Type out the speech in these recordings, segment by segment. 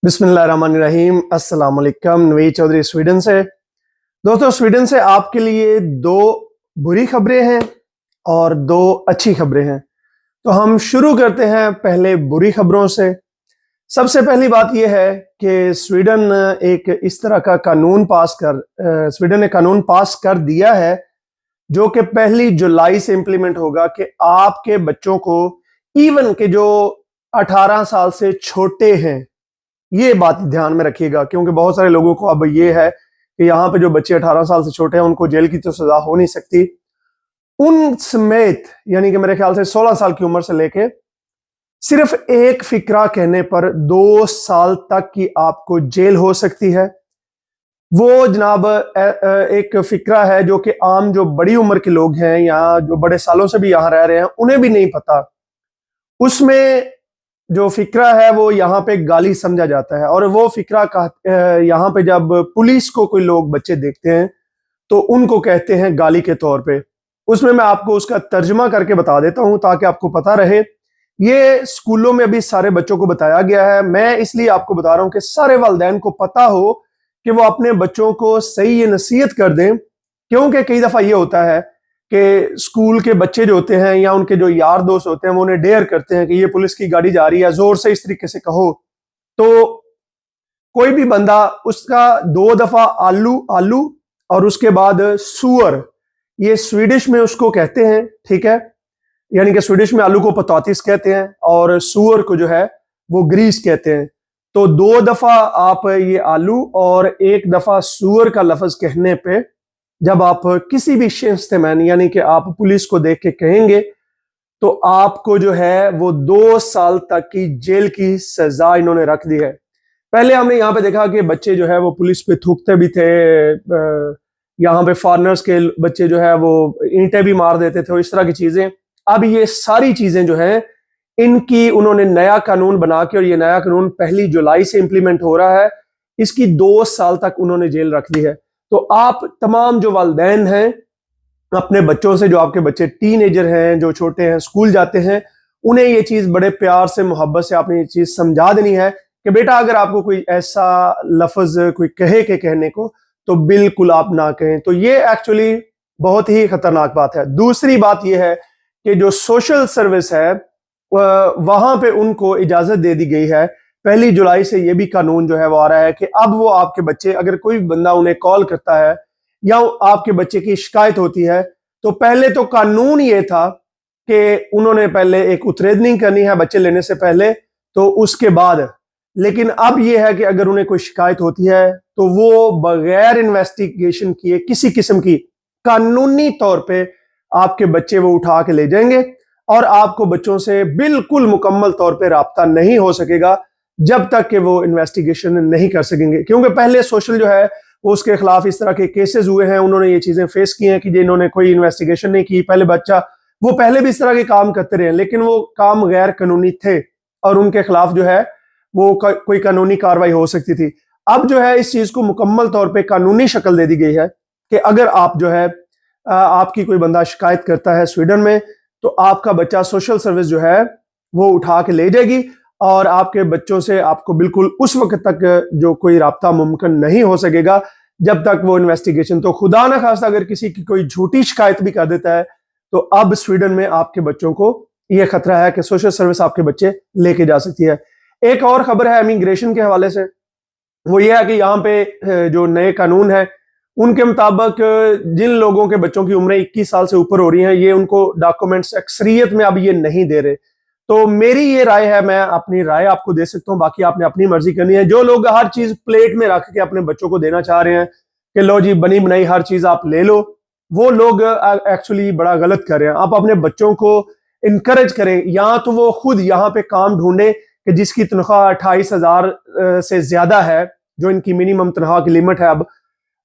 बिस्मिल्लाहिर्रहमानिर्रहीम। अस्सलाम वालेकुम। नवीद चौधरी स्वीडन से। दोस्तों, स्वीडन से आपके लिए दो बुरी खबरें हैं और दो अच्छी खबरें हैं। तो हम शुरू करते हैं पहले बुरी खबरों से। सबसे पहली बात यह है कि स्वीडन ने कानून पास कर दिया है जो कि 1 जुलाई से इंप्लीमेंट होगा कि आपके बच्चों को इवन के जो 18 साल से छोटे हैं, ये बात ध्यान में रखिएगा, क्योंकि बहुत सारे लोगों को अब ये है कि यहाँ पे जो बच्चे 18 साल से छोटे हैं उनको जेल की तो सजा हो नहीं सकती। उन समेत यानी कि मेरे ख्याल से 16 साल की उम्र से लेके सिर्फ एक फिक्रा कहने पर 2 साल तक की आपको जेल हो सकती है। वो जनाब एक फिक्रा है जो कि आम जो बड़ी उम्र के लोग हैं या जो बड़े सालों से भी यहाँ रह रहे हैं उन्हें भी नहीं पता। उसमें जो फिक्रा है वो यहाँ पे गाली समझा जाता है, और वो फिक्रा यहाँ पे जब पुलिस को कोई लोग बच्चे देखते हैं तो उनको कहते हैं गाली के तौर पे। उसमें मैं आपको उसका तर्जुमा करके बता देता हूं ताकि आपको पता रहे। ये स्कूलों में अभी सारे बच्चों को बताया गया है। मैं इसलिए आपको बता रहा हूं कि सारे वालिदैन को पता हो कि वो अपने बच्चों को सही ये नसीहत कर दें, क्योंकि कई दफा ये होता है कि स्कूल के बच्चे जो होते हैं या उनके जो यार दोस्त होते हैं वो उन्हें डेयर करते हैं कि ये पुलिस की गाड़ी जा रही है, जोर से इस तरीके से कहो। तो कोई भी बंदा उसका 2 दफा आलू आलू और उसके बाद सुअर, ये स्वीडिश में उसको कहते हैं, ठीक है। यानी कि स्वीडिश में आलू को पतौतीस कहते हैं और सुअर को जो है वो ग्रीस कहते हैं। तो 2 दफा आप ये आलू और 1 दफा सुअर का लफ्ज कहने पे जब आप किसी भी शख्स यानी कि आप पुलिस को देख के कहेंगे तो आपको जो है वो 2 साल तक की जेल की सजा इन्होंने रख दी है। पहले हमने यहाँ पे देखा कि बच्चे जो है वो पुलिस पे थूकते भी थे, यहाँ पे फॉरेनर्स के बच्चे जो है वो ईंटें भी मार देते थे, इस तरह की चीजें। अब ये सारी चीजें जो है इनकी उन्होंने नया कानून बना के, और ये नया कानून 1 जुलाई से इंप्लीमेंट हो रहा है, इसकी 2 साल तक उन्होंने जेल रख दी है। तो आप तमाम जो वालिदैन हैं अपने बच्चों से, जो आपके बच्चे टीनेजर हैं, जो छोटे हैं, स्कूल जाते हैं, उन्हें ये चीज बड़े प्यार से मोहब्बत से आपने ये चीज समझा देनी है कि बेटा अगर आपको कोई ऐसा लफ्ज कोई कहे के कहने को तो बिल्कुल आप ना कहें। तो ये एक्चुअली बहुत ही खतरनाक बात है। दूसरी बात यह है कि जो सोशल सर्विस है वहां पे उनको इजाजत दे दी गई है। 1 जुलाई से ये भी कानून जो है वो आ रहा है कि अब वो आपके बच्चे, अगर कोई बंदा उन्हें कॉल करता है या आपके बच्चे की शिकायत होती है, तो पहले तो कानून ये था कि उन्होंने पहले एक उतरेदनी करनी है बच्चे लेने से पहले, तो उसके बाद। लेकिन अब ये है कि अगर उन्हें कोई शिकायत होती है तो वो बगैर इन्वेस्टिगेशन किए किसी किस्म की कानूनी तौर पे आपके बच्चे वो उठा के ले जाएंगे, और आपको बच्चों से बिल्कुल मुकम्मल तौर पे राब्ता नहीं हो सकेगा जब तक कि वो इन्वेस्टिगेशन नहीं कर सकेंगे। क्योंकि पहले सोशल जो है वो उसके खिलाफ इस तरह के केसेस हुए हैं, उन्होंने ये चीजें फेस की हैं कि जिन्होंने कोई इन्वेस्टिगेशन नहीं की, पहले बच्चा, वो पहले भी इस तरह के काम करते रहे लेकिन वो काम गैर कानूनी थे और उनके खिलाफ जो है वो कोई कानूनी कार्रवाई हो सकती थी। अब जो है इस चीज को मुकम्मल तौर पे कानूनी शक्ल दे दी गई है कि अगर आप जो है आपकी कोई बंदा शिकायत करता है स्वीडन में, तो आपका बच्चा सोशल सर्विस जो है वो उठा के ले जाएगी, और आपके बच्चों से आपको बिल्कुल उस वक्त तक जो कोई राब्ता मुमकिन नहीं हो सकेगा जब तक वो इन्वेस्टिगेशन। तो खुदा ना खास्ता अगर किसी की कोई झूठी शिकायत भी कर देता है तो अब स्वीडन में आपके बच्चों को यह खतरा है कि सोशल सर्विस आपके बच्चे लेके जा सकती है। एक और खबर है इमिग्रेशन के हवाले से, वो ये है कि यहाँ पे जो नए कानून है उनके मुताबिक जिन लोगों के बच्चों की उम्रें 21 साल से ऊपर हो रही हैं, ये उनको डॉक्यूमेंट्स अक्सरियत में अब ये नहीं दे रहे। तो मेरी ये राय है, मैं अपनी राय आपको दे सकता हूँ, बाकी आपने अपनी मर्जी करनी है। जो लोग हर चीज प्लेट में रख के अपने बच्चों को देना चाह रहे हैं कि लो जी बनी बनाई हर चीज आप ले लो, वो लोग एक्चुअली बड़ा गलत कर रहे हैं। आप अपने बच्चों को इनकरेज करें, या तो वो खुद यहाँ पे काम ढूंढे कि जिसकी तनख्वाह 28,000 से ज्यादा है, जो इनकी मिनिमम तनख्वाह की लिमिट है अब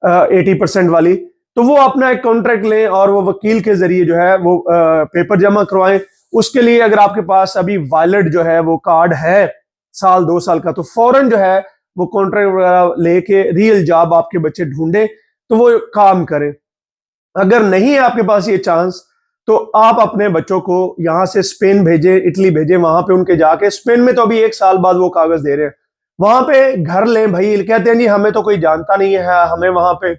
80% वाली, तो वो अपना एक कॉन्ट्रैक्ट लें और वो वकील के जरिए जो है वो पेपर जमा करवाएं। उसके लिए अगर आपके पास अभी वैलिड जो है वो कार्ड है 1-2 साल का, तो फौरन जो है वो कॉन्ट्रैक्ट वगैरह लेके रियल जॉब आपके बच्चे ढूंढे तो वो काम करें। अगर नहीं है आपके पास ये चांस, तो आप अपने बच्चों को यहाँ से स्पेन भेजें, इटली भेजें, वहां पे उनके जाके, स्पेन में तो अभी 1 साल बाद वो कागज दे रहे हैं, वहां पे घर लें भाई, कहते हैं जी हमें तो कोई जानता नहीं है, हमें वहां पे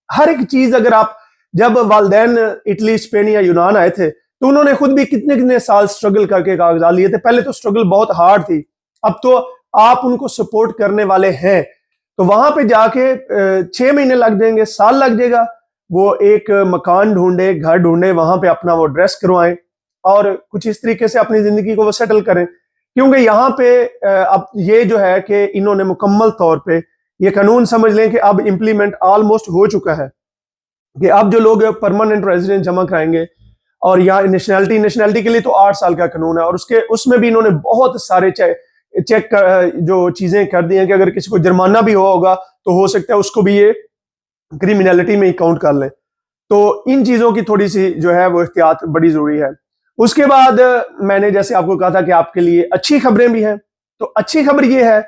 हर एक चीज, अगर आप जब वालदैन इटली, स्पेन या यूनान आए थे तो उन्होंने खुद भी कितने कितने साल स्ट्रगल करके कागजात लिए थे। पहले तो स्ट्रगल बहुत हार्ड थी, अब तो आप उनको सपोर्ट करने वाले हैं। तो वहां पे जाके 6 महीने लग जाएंगे, साल लग जाएगा, वो एक मकान ढूंढे, घर ढूंढे, वहां पे अपना वो ड्रेस करवाएं और कुछ इस तरीके से अपनी जिंदगी को वो सेटल करें। क्योंकि यहाँ पे अब ये जो है कि इन्होंने मुकम्मल तौर पे ये कानून समझ लें कि अब इम्प्लीमेंट ऑलमोस्ट हो चुका है कि अब जो लोग परमानेंट रेजिडेंस जमा कराएंगे, और यहाँ नेशनैलिटी के लिए तो 8 साल का कानून है, और उसमें भी इन्होंने बहुत सारे चेक जो चीजें कर दी हैं कि अगर किसी को जुर्माना भी हुआ होगा तो हो सकता है उसको भी ये क्रिमिनलिटी में ही काउंट कर लें। तो इन चीजों की थोड़ी सी जो है वो एहतियात बड़ी जरूरी है। उसके बाद मैंने जैसे आपको कहा था कि आपके लिए अच्छी खबरें भी हैं। तो अच्छी खबर ये है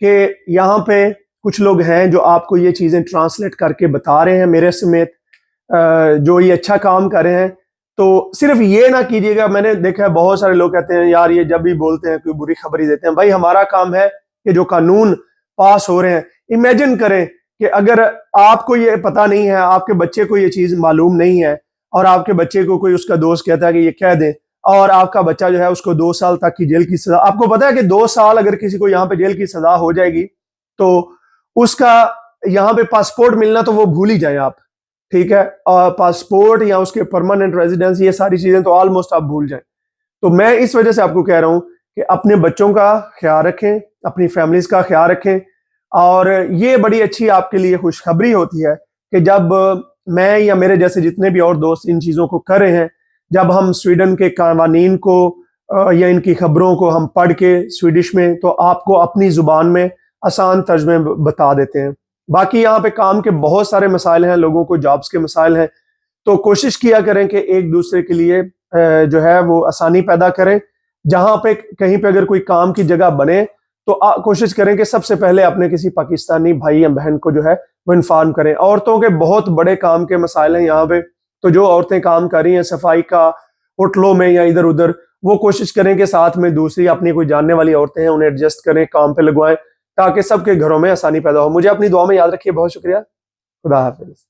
कि यहाँ पे कुछ लोग हैं जो आपको ये चीजें ट्रांसलेट करके बता रहे हैं, मेरे समेत जो ये अच्छा काम कर रहे हैं। तो सिर्फ ये ना कीजिएगा, मैंने देखा है बहुत सारे लोग कहते हैं यार ये जब भी बोलते हैं कोई बुरी खबर ही देते हैं। भाई हमारा काम है कि जो कानून पास हो रहे हैं, इमेजिन करें कि अगर आपको ये पता नहीं है, आपके बच्चे को ये चीज मालूम नहीं है, और आपके बच्चे को कोई उसका दोस्त कहता है कि ये कह दे, और आपका बच्चा जो है उसको 2 साल तक की जेल की सजा। आपको पता है कि 2 साल अगर किसी को यहाँ पे जेल की सजा हो जाएगी तो उसका यहाँ पे पासपोर्ट मिलना तो वो भूल ही जाए आप, ठीक है, और पासपोर्ट या उसके परमानेंट रेजिडेंस, ये सारी चीजें तो ऑलमोस्ट आप भूल जाएं। तो मैं इस वजह से आपको कह रहा हूं कि अपने बच्चों का ख्याल रखें, अपनी फैमिलीज का ख्याल रखें। और ये बड़ी अच्छी आपके लिए खुशखबरी होती है कि जब मैं या मेरे जैसे जितने भी और दोस्त इन चीज़ों को कर रहे हैं, जब हम स्वीडन के कानून को या इनकी खबरों को हम पढ़ के स्वीडिश में, तो आपको अपनी ज़ुबान में आसान तर्जमे बता देते हैं। बाकी यहाँ पे काम के बहुत सारे मसाइल हैं, लोगों को जॉब्स के मसाइल हैं, तो कोशिश किया करें कि एक दूसरे के लिए जो है वो आसानी पैदा करें। जहाँ पे कहीं पे अगर कोई काम की जगह बने तो कोशिश करें कि सबसे पहले अपने किसी पाकिस्तानी भाई या बहन को जो है वो इन्फॉर्म करें। औरतों के बहुत बड़े काम के मसाइल हैं यहाँ पे, तो जो औरतें काम कर रही हैं सफाई का, होटलों में या इधर उधर, वो कोशिश करें कि साथ में दूसरी अपनी कोई जानने वाली औरतें हैं उन्हें एडजस्ट करें, काम पे लगवाएं, ताकि सबके घरों में आसानी पैदा हो। मुझे अपनी दुआ में याद रखिए। बहुत शुक्रिया। खुदा हाफिज।